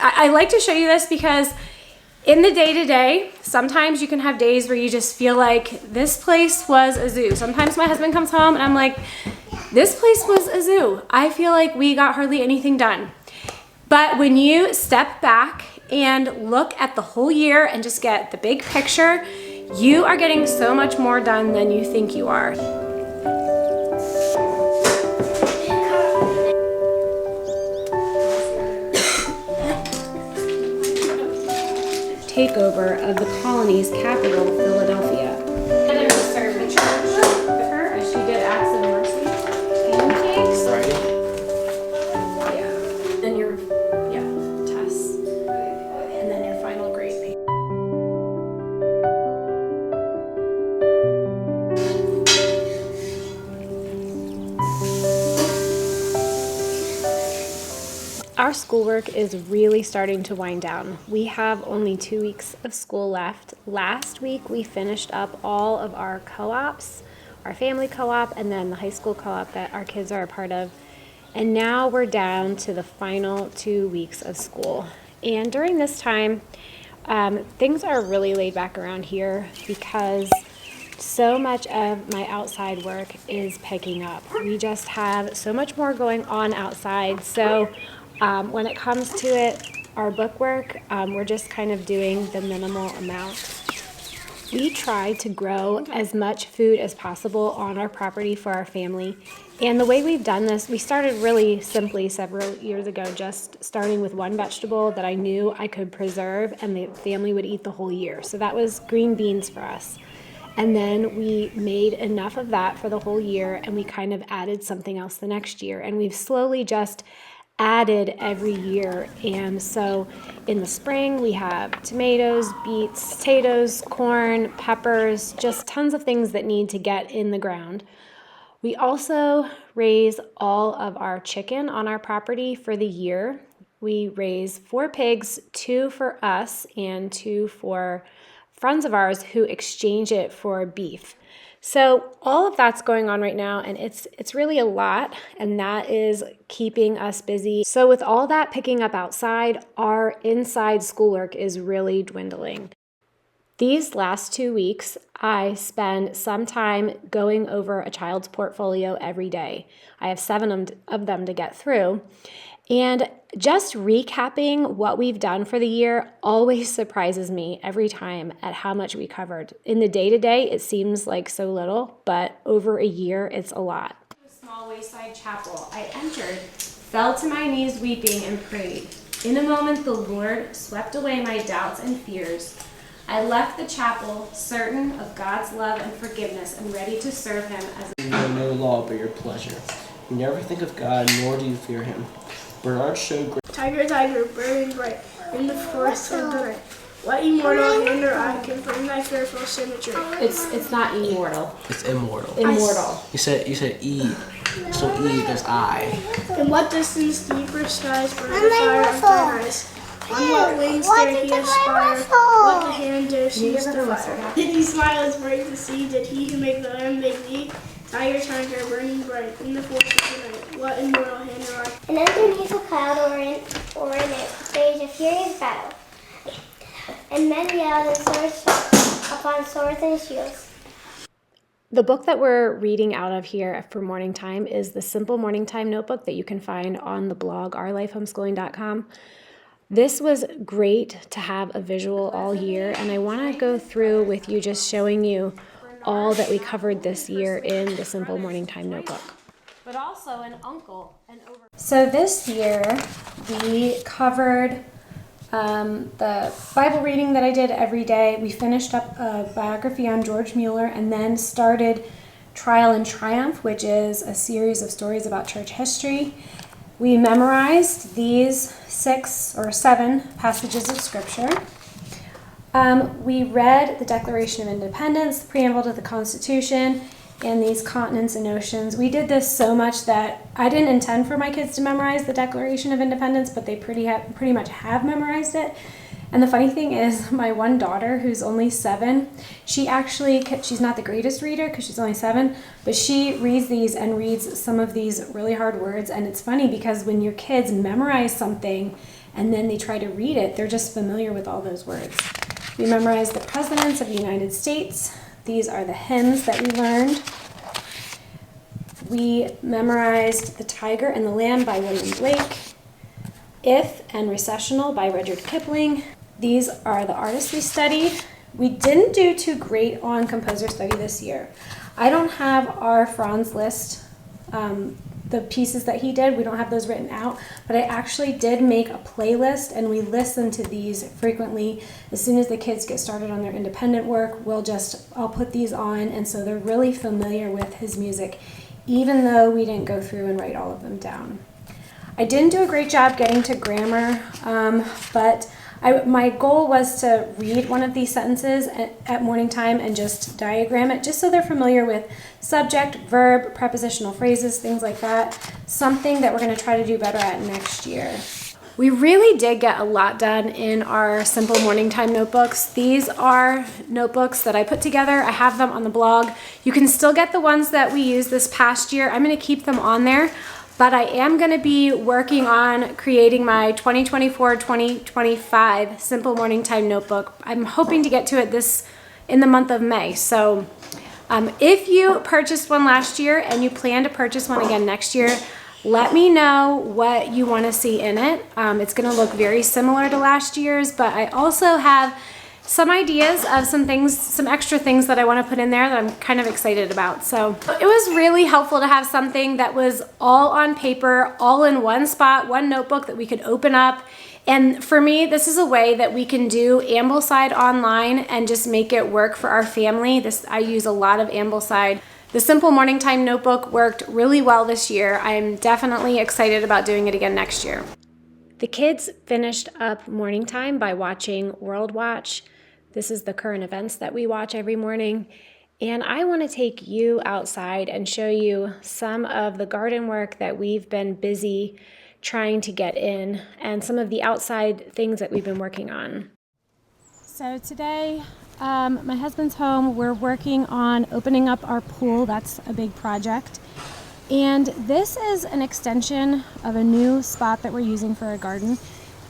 I like to show you this because in the day-to-day, sometimes you can have days where you just feel like this place was a zoo. Sometimes my husband comes home and I'm like, this place was a zoo. I feel like we got hardly anything done. But when you step back and look at the whole year and just get the big picture, you are getting so much more done than you think you are. Takeover of the colony's capital, Philadelphia. And then we serve the church with her as she did acts of mercy. Pancakes. Friday. Yeah. And your tests. And then your final grade. Our schoolwork is really starting to wind down. We have only 2 weeks of school left. Last week we finished up all of our co-ops, our family co-op, and then the high school co-op that our kids are a part of. And now we're down to the final 2 weeks of school. And during this time, things are really laid back around here because so much of my outside work is picking up. We just have so much more going on outside. So when it comes to it, our book work, we're just kind of doing the minimal amount. We try to grow as much food as possible on our property for our family. And the way we've done this, we started really simply several years ago, just starting with one vegetable that I knew I could preserve and the family would eat the whole year. So that was green beans for us. And then we made enough of that for the whole year and we kind of added something else the next year. And we've slowly just added every year. And so in the spring we have tomatoes, beets, potatoes, corn, peppers, just tons of things that need to get in the ground. We also raise all of our chicken on our property for the year. We raise 4 pigs, 2 for us and 2 for friends of ours who exchange it for beef. So all of that's going on right now, and it's really a lot, and that is keeping us busy. So with all that picking up outside, our inside schoolwork is really dwindling. These last 2 weeks, I spend some time going over a child's portfolio every day. I have 7 of them to get through. And just recapping what we've done for the year always surprises me every time at how much we covered. In the day-to-day, it seems like so little, but over a year, it's a lot. A small wayside chapel. I entered, fell to my knees weeping, and prayed. In a moment, the Lord swept away my doubts and fears. I left the chapel, certain of God's love and forgiveness, and ready to serve Him as You know no law but your pleasure. You never think of God, nor do you fear Him. Bernard showed great. Tiger, tiger, burning bright in the forest of the night. What immortal hand or eye can bring thy fearful symmetry? It's not immortal. It's immortal. Immortal. You said E, so E goes I. In what distance deeper skies burn the fire of thine eyes? On what wings dare he aspire? What the hand dare seize the fire? Did he smile as bright to see? Did he who make the lamb make thee? Tiger, tiger, burning bright in the forest of the night. What immortal hand or eye? And underneath a cloud or in it, raged a furious battle. And men yelled and swords fell upon swords and shields. The book that we're reading out of here for morning time is the Simple Morning Time Notebook that you can find on the blog ourlifehomeschooling.com. This was great to have a visual all year, and I want to go through with you just showing you all that we covered this year in the Simple Morning Time Notebook. But also an uncle. So this year we covered the Bible reading that I did every day. We finished up a biography on George Mueller and then started Trial and Triumph, which is a series of stories about church history. We memorized these 6 or 7 passages of Scripture. We read the Declaration of Independence, the preamble to the Constitution, and these continents and oceans. We did this so much that I didn't intend for my kids to memorize the Declaration of Independence, but they pretty much have memorized it. And the funny thing is, my one daughter, who's only 7, she's not the greatest reader because she's only 7, but she reads these and reads some of these really hard words. And it's funny because when your kids memorize something and then they try to read it, they're just familiar with all those words. We memorized the presidents of the United States. These are the hymns that we learned. We memorized The Tiger and the Lamb by William Blake, If and Recessional by Rudyard Kipling. These are the artists we studied. We didn't do too great on composer study this year. I don't have our Franz Liszt, the pieces that he did, we don't have those written out, but I actually did make a playlist and we listen to these frequently. As soon as the kids get started on their independent work, I'll put these on, and so they're really familiar with his music, even though we didn't go through and write all of them down. I didn't do a great job getting to grammar, but my goal was to read one of these sentences at morning time and just diagram it, just so they're familiar with subject, verb, prepositional phrases, things like that. Something that we're going to try to do better at next year. We really did get a lot done in our simple morning time notebooks. These are notebooks that I put together. I have them on the blog. You can still get the ones that we used this past year. I'm going to keep them on there. But I am going to be working on creating my 2024-2025 Simple Morning Time Notebook. I'm hoping to get to it in the month of May. So if you purchased one last year and you plan to purchase one again next year, let me know what you want to see in it. It's going to look very similar to last year's, but I also have some ideas of some extra things that I want to put in there that I'm kind of excited about. So it was really helpful to have something that was all on paper, all in one spot, one notebook that we could open up. And for me, this is a way that we can do Ambleside online and just make it work for our family. I use a lot of Ambleside. The Simple Morning Time Notebook worked really well this year. I'm definitely excited about doing it again next year. The kids finished up morning time by watching World Watch. This is the current events that we watch every morning. And I want to take you outside and show you some of the garden work that we've been busy trying to get in and some of the outside things that we've been working on. So today, my husband's home. We're working on opening up our pool. That's a big project. And this is an extension of a new spot that we're using for our garden.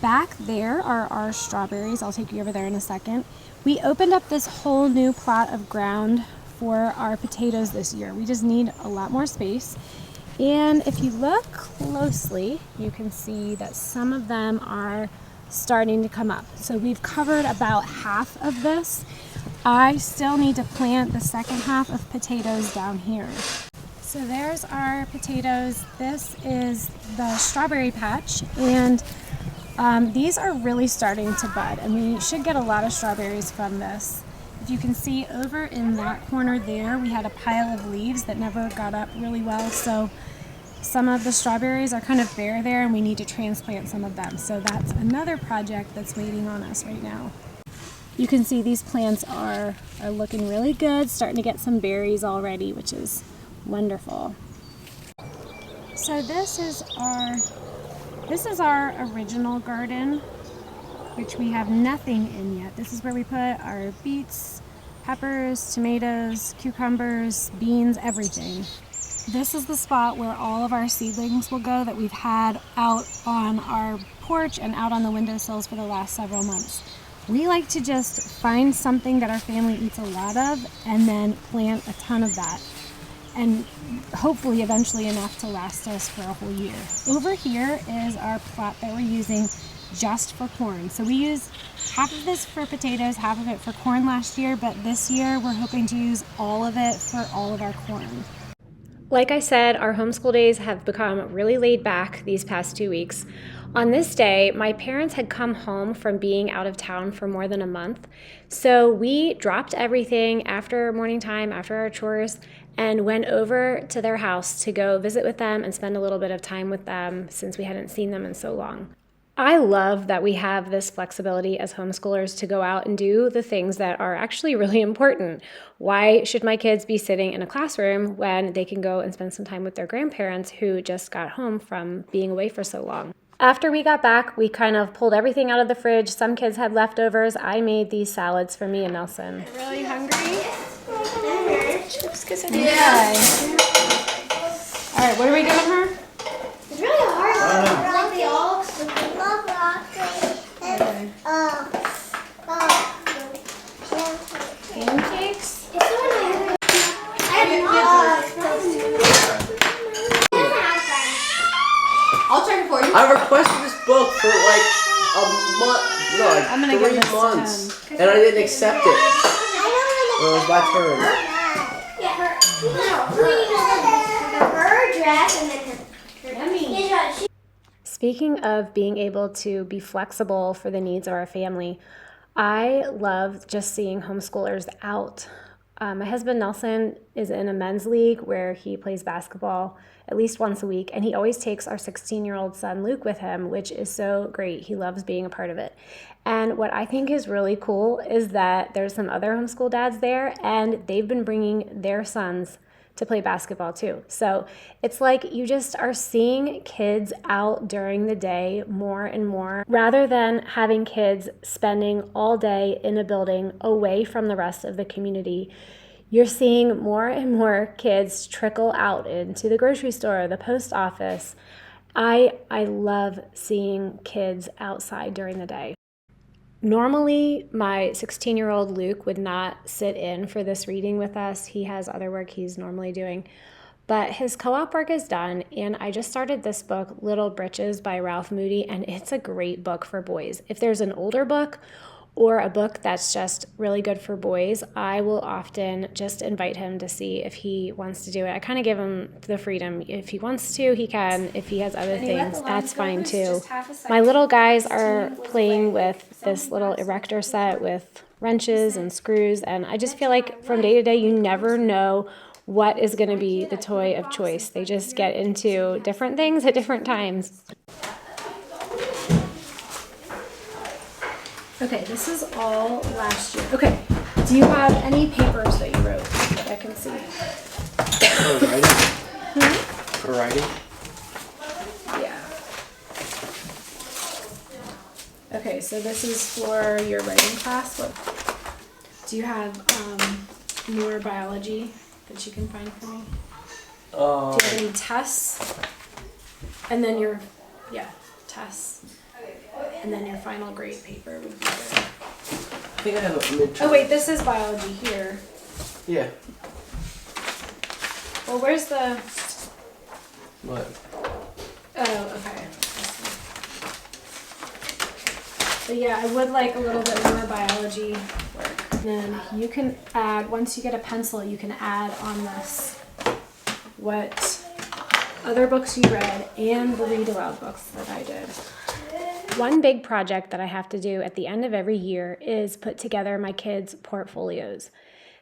Back there are our strawberries. I'll take you over there in a second. We opened up this whole new plot of ground for our potatoes this year. We just need a lot more space. And if you look closely, you can see that some of them are starting to come up. So we've covered about half of this. I still need to plant the second half of potatoes down here. So there's our potatoes. This is the strawberry patch, and these are really starting to bud, and we should get a lot of strawberries from this. If you can see over in that corner there, we had a pile of leaves that never got up really well, so some of the strawberries are kind of bare there and we need to transplant some of them. So that's another project that's waiting on us right now. You can see these plants are looking really good, starting to get some berries already, which is wonderful. So this is our original garden, which we have nothing in yet. This is where we put our beets, peppers, tomatoes, cucumbers, beans, everything. This is the spot where all of our seedlings will go that we've had out on our porch and out on the windowsills for the last several months. We like to just find something that our family eats a lot of and then plant a ton of that, and hopefully eventually enough to last us for a whole year. Over here is our plot that we're using just for corn. So we used half of this for potatoes, half of it for corn last year, but this year we're hoping to use all of it for all of our corn. Like I said, our homeschool days have become really laid back these past 2 weeks. On this day, my parents had come home from being out of town for more than a month. So we dropped everything after morning time, after our chores, and went over to their house to go visit with them and spend a little bit of time with them since we hadn't seen them in so long. I love that we have this flexibility as homeschoolers to go out and do the things that are actually really important. Why should my kids be sitting in a classroom when they can go and spend some time with their grandparents who just got home from being away for so long? After we got back, we kind of pulled everything out of the fridge. Some kids had leftovers. I made these salads for me and Nelson. Really hungry? Yeah. All right, what are we giving her? It's really hard. Like the olives. month, no, like I'm gonna give 3 this to months, and I didn't accept it. Well, it was my turn. Her dress and then her. Speaking of being able to be flexible for the needs of our family, I love just seeing homeschoolers out. My husband Nelson is in a men's league where he plays basketball at least once a week, and he always takes our 16-year-old son Luke with him, which is so great. He loves being a part of it. And what I think is really cool is that there's some other homeschool dads there, and they've been bringing their sons to play basketball too. So it's like you just are seeing kids out during the day more and more, rather than having kids spending all day in a building away from the rest of the community. You're seeing more and more kids trickle out into the grocery store, the post office. I love seeing kids outside during the day. Normally, my 16-year-old Luke would not sit in for this reading with us. He has other work he's normally doing. But his co-op work is done, and I just started this book, Little Britches by Ralph Moody, and it's a great book for boys. If there's an older book or a book that's just really good for boys, I will often just invite him to see if he wants to do it. I kind of give him the freedom. If he wants to, he can. If he has other things, that's fine too. My little guys are playing with this little erector set with wrenches and screws, and I just feel like from day to day, you never know what is going to be the toy of choice. They just get into different things at different times. Okay, this is all last year. Okay, do you have any papers that you wrote that I can see? For writing? For writing? Yeah. Okay, so this is for your writing class. What? Do you have more biology that you can find for me? Do you have any tests? And then your, tests. And then your final grade paper would be good. I think I have a midterm. Oh wait, this is biology here. Yeah. Well, where's the... What? Oh, okay. But yeah, I would like a little bit more biology work. And then you can add, once you get a pencil, you can add on this what other books you read and the read aloud books that I did. One big project that I have to do at the end of every year is put together my kids' portfolios.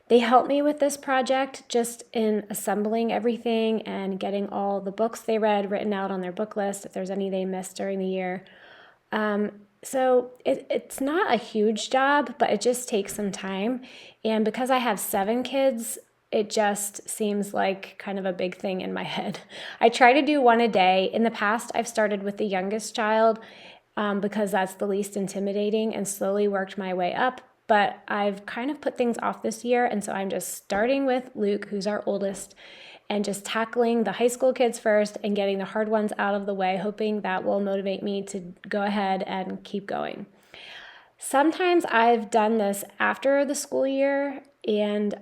They help me with this project just in assembling everything and getting all the books they read written out on their book list if there's any they missed during the year. So it's not a huge job, but it just takes some time. And because I have 7 kids, it just seems like kind of a big thing in my head. I try to do one a day. In the past, I've started with the youngest child because that's the least intimidating and slowly worked my way up. But I've kind of put things off this year, and so I'm just starting with Luke, who's our oldest, and just tackling the high school kids first and getting the hard ones out of the way, hoping that will motivate me to go ahead and keep going. Sometimes I've done this after the school year and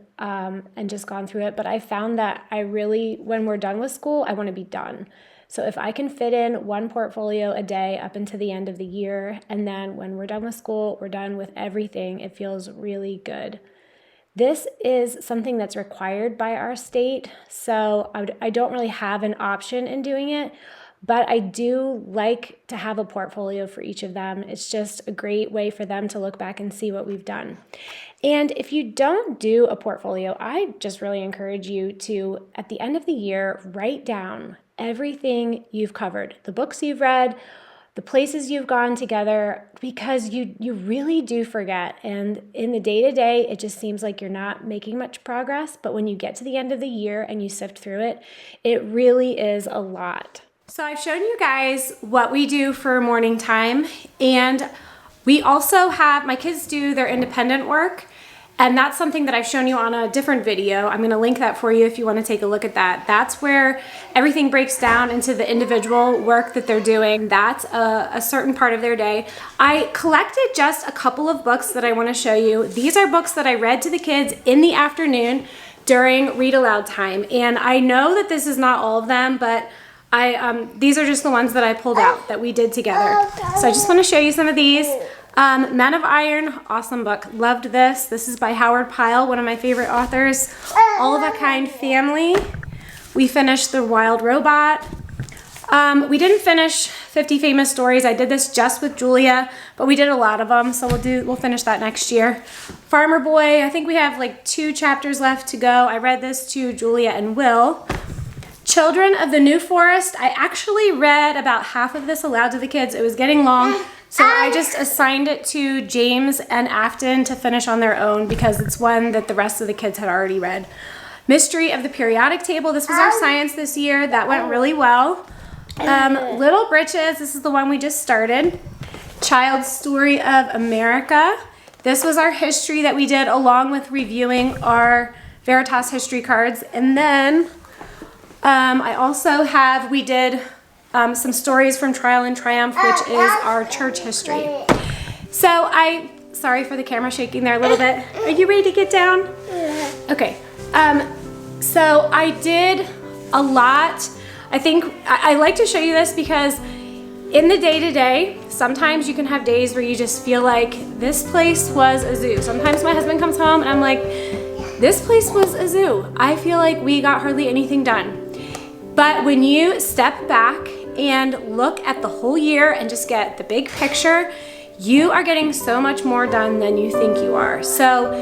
just gone through it, but I found that I really, when we're done with school, I want to be done. So if I can fit in one portfolio a day up until the end of the year, and then when we're done with school, we're done with everything, it feels really good. This is something that's required by our state, so I don't really have an option in doing it, but I do like to have a portfolio for each of them. It's just a great way for them to look back and see what we've done. And if you don't do a portfolio, I just really encourage you to, at the end of the year, write down everything you've covered, the books you've read, the places you've gone together, because you really do forget. And in the day-to-day, it just seems like you're not making much progress. But when you get to the end of the year and you sift through it, it really is a lot. So I've shown you guys what we do for morning time. And we also have, my kids do their independent work. And that's something that I've shown you on a different video. I'm gonna link that for you if you wanna take a look at that. That's where everything breaks down into the individual work that they're doing. That's a certain part of their day. I collected just a couple of books that I wanna show you. These are books that I read to the kids in the afternoon during read aloud time. And I know that this is not all of them, but These are just the ones that I pulled out that we did together. So I just want to show you some of these. Men of Iron, awesome book. Loved this. This is by Howard Pyle, one of my favorite authors. All of a Kind Family. We finished The Wild Robot. We didn't finish 50 Famous Stories. I did this just with Julia, but we did a lot of them, so we'll finish that next year. Farmer Boy, I think we have like 2 chapters left to go. I read this to Julia and Will. Children of the New Forest, I actually read about half of this aloud to the kids. It was getting long, so I just assigned it to James and Afton to finish on their own because it's one that the rest of the kids had already read. Mystery of the Periodic Table, this was our science this year. That went really well. Little Britches, this is the one we just started. Child's Story of America. This was our history that we did along with reviewing our Veritas history cards. And then I also we did some stories from Trial and Triumph, which is our church history. So sorry for the camera shaking there a little bit. Are you ready to get down? Okay. So I did a lot. I think I like to show you this because in the day-to-day, sometimes you can have days where you just feel like this place was a zoo. Sometimes my husband comes home and I'm like, this place was a zoo. I feel like we got hardly anything done. But when you step back and look at the whole year and just get the big picture, you are getting so much more done than you think you are. So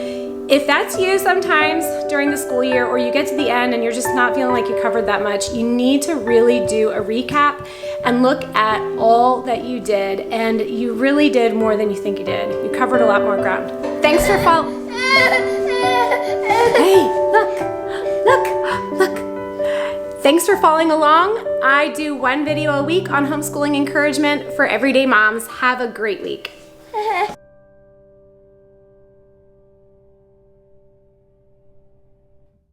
if that's you sometimes during the school year, or you get to the end and you're just not feeling like you covered that much, you need to really do a recap and look at all that you did, and you really did more than you think you did. You covered a lot more ground. Thanks for following. Hey, look. Thanks for following along. I do 1 video a week on homeschooling encouragement for everyday moms. Have a great week.